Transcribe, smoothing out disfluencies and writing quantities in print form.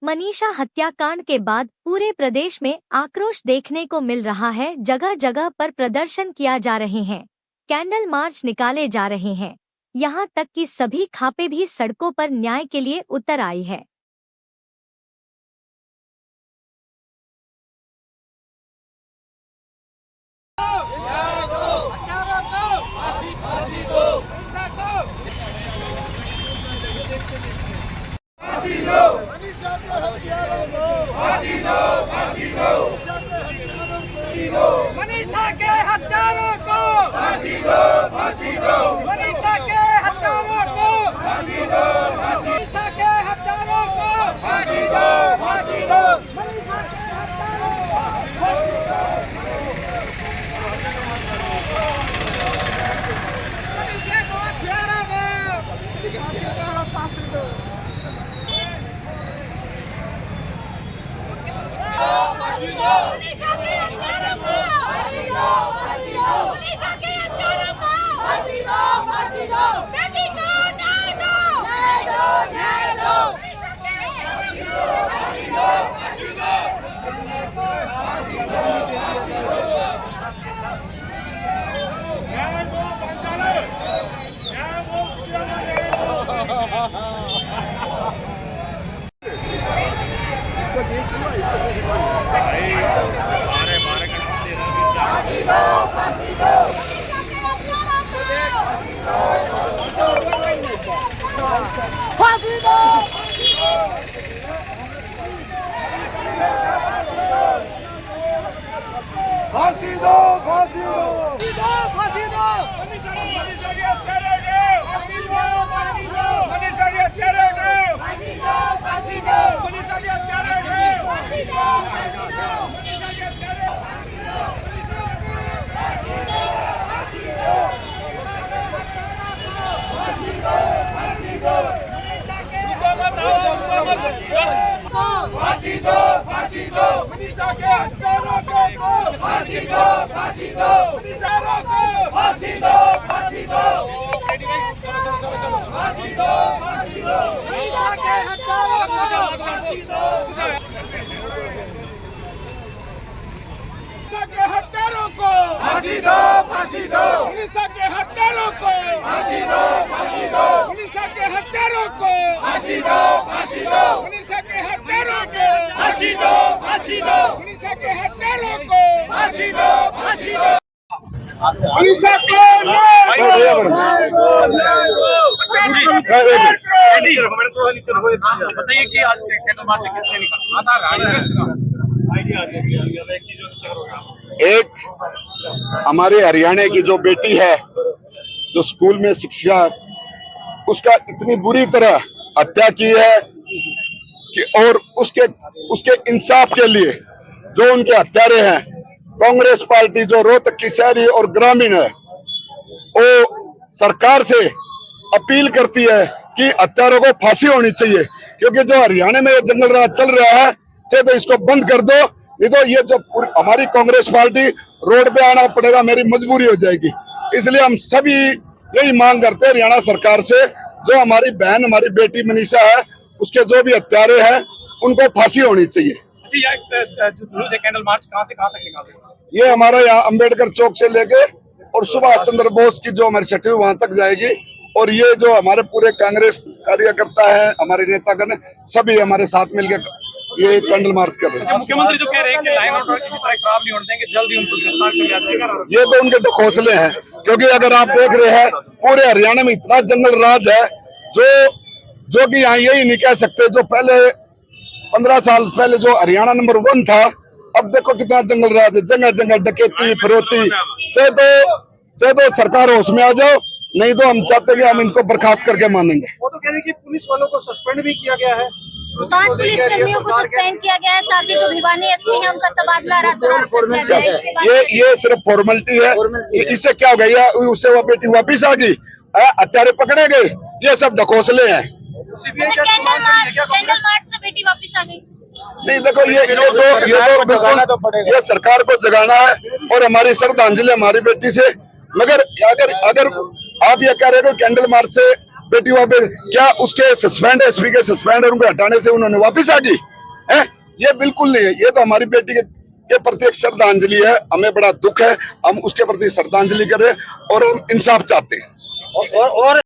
मनीषा हत्याकांड के बाद पूरे प्रदेश में आक्रोश देखने को मिल रहा है। जगह जगह पर प्रदर्शन किया जा रहे हैं, कैंडल मार्च निकाले जा रहे हैं, यहां तक कि सभी खापे भी सड़कों पर न्याय के लिए उतर आई है। मनीषा के हत्यारों को फांसी दो, फांसी दो। मनीषा के हत्यारों को फांसी दो, फांसी। मनीषा के हत्यारों को फांसी दो, फांसी दो। मनीषा के हत्यारों को फांसी दो। मनीषा को हत्यारों को फांसी दो। मनीषा के हत्यारों को फांसी दो, फांसी दो। मनीषा के हत्यारों को फांसी दो, फांसी दो। बेटी को न्याय दो, न्याय दो, न्याय दो। मनीषा के फांसी दो, फांसी दो, फांसी दो। फांसी दो, फांसी दो। न्याय दो पंचाले, न्याय दो फांसी दो, फांसी दो, फांसी दो। मनीषा के हत्यारों को फांसी दो, फांसी दो। मनीषा के हत्यारों को फांसी दो, फांसी दो। मनीषा के हत्यारों को फांसी दो, फांसी दो। मनीषा के हत्यारों को फांसी दो, फांसी दो, फांसी दो। फांसी दो, फांसी दो। मनीषा के फांसी दो, फांसी दो। मनीषा के हत्यारों को फांसी दो, फांसी दो। मनीषा को फांसी दो, फांसी दो। फांसी दो, फांसी दो। मनीषा के हत्यारों को फांसी दो। मनीषा के हत्यारों को फांसी दो, फांसी दो। मनीषा के हत्यारों को फांसी दो, फांसी दो। मनीषा के हत्यारों को फांसी दो, फांसी दो। मनीषा के हत्यारों को फांसी दो, फांसी दो। मनीषा के हत्यारों को फांसी दो, फांसी दो। मनीषा को बताइए कि आज कैंडल मार्च किसने निकाला? एक हमारे हरियाणा की जो बेटी है, जो स्कूल में शिक्षा, उसका इतनी बुरी तरह हत्या की है कि और उसके इंसाफ के लिए जो उनके हत्यारे हैं, कांग्रेस पार्टी जो रोहतक की शहरी और ग्रामीण है, वो सरकार से अपील करती है कि हत्यारों को फांसी होनी चाहिए। क्योंकि जो हरियाणा में ये जंगल राज चल रहा है, चाहे तो इसको बंद कर दो, नहीं तो ये जो हमारी कांग्रेस पार्टी रोड पे आना पड़ेगा, मेरी मजबूरी हो जाएगी। इसलिए हम सभी यही मांग करते हैं हरियाणा सरकार से, जो हमारी बहन, हमारी बेटी मनीषा है, उसके जो भी हत्यारे हैं, उनको फांसी होनी चाहिए। कैंडल मार्च कहां से कहां तक निकाला? ये हमारा यहाँ अम्बेडकर चौक से लेके और सुभाष चंद्र बोस की जो हमारी छठी वहां तक जाएगी। और ये जो हमारे पूरे कांग्रेस कार्यकर्ता है, हमारे नेतागण, सभी हमारे साथ मिलकर ये कैंडल मार्च कर रहे हैं। मुख्यमंत्री जो कह रहे हैं कि लाइन ऑर्डर किसी तरह खराब नहीं होने देंगे, जल्द ही उनको गिरफ्तार कर लिया जाएगा। ये तो उनके हौसले हैं, क्योंकि अगर आप देख रहे हैं पूरे हरियाणा में इतना जंगल राज है, जो कि यहाँ यही नहीं कह सकते। जो पहले 15 साल पहले जो हरियाणा नंबर 1 था, अब देखो कितना जंगल राज है, जगह जगह डकैती, फिरौती। चाहे तो सरकार होश में आ जाओ, नहीं तो हम चाहते हैं कि हम इनको बर्खास्त करके मानेंगे। वो तो कह रहे हैं कि पुलिस वालों को सस्पेंड भी किया गया है, 5 पुलिस कर्मियों को सस्पेंड किया गया है, साथ ही जो भिवानी एसपी है उनका तबादला ये सिर्फ फॉर्मेलिटी है। इससे क्या हो गया, उससे वो बेटी वापिस आ गई, हत्यारे पकड़े गए, ये सब ढकोसले हैं। कैंडल मार्च से बेटी वापिस आ गई। नहीं देखो, ये सरकार को जगाना है और हमारी श्रद्धांजलि हमारी बेटी से। मगर अगर आप ये कह रहे हो कैंडल मार्च से बेटी वापस, क्या उसके सस्पेंड एसपी के सस्पेंड और उनको हटाने से उन्होंने वापस आ गई है? ये बिल्कुल नहीं है। ये तो हमारी बेटी के प्रति एक श्रद्धांजलि है। हमें बड़ा दुख है, हम उसके प्रति श्रद्धांजलि करें और हम इंसाफ चाहते हैं। और